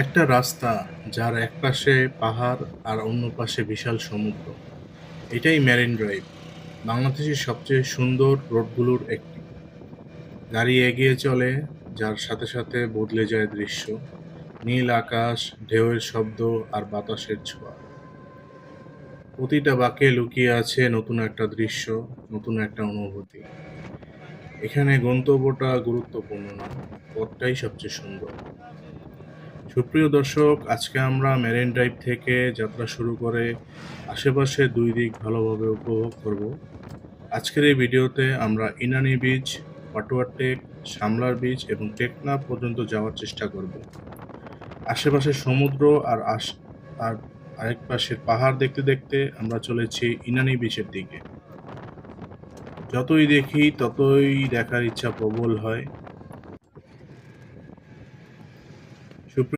একটা রাস্তা যার একপাশে পাহাড় আর অন্য পাশে বিশাল সমুদ্র। এটাই মেরিন ড্রাইভ, বাংলাদেশের সবচেয়ে সুন্দর রোডগুলোর একটি। গাড়ি এগিয়ে চলে, যার সাথে সাথে বদলে যায় দৃশ্য। নীল আকাশ, ঢেউয়ের শব্দ আর বাতাসের ছোঁয়া। প্রতিটা বাঁকে লুকিয়ে আছে নতুন একটা দৃশ্য, নতুন একটা অনুভূতি। এখানে গন্তব্যটা গুরুত্বপূর্ণ না, পথটাই সবচেয়ে সুন্দর। সুপ্রিয় দর্শক, আজকে আমরা মেরিন ড্রাইভ থেকে যাত্রা শুরু করে আশেপাশে দুই দিক ভালোভাবে উপভোগ করব। আজকের এই ভিডিওতে আমরা ইনানি বিচ, পাটুয়া টেক, শামলার বিচ এবং টেকনাফ পর্যন্ত যাওয়ার চেষ্টা করব। আশেপাশে সমুদ্র আর আরেক পাশের পাহাড় দেখতে দেখতে আমরা চলেছি ইনানি বিচের দিকে। যতই দেখি ততই দেখার ইচ্ছা প্রবল হয়।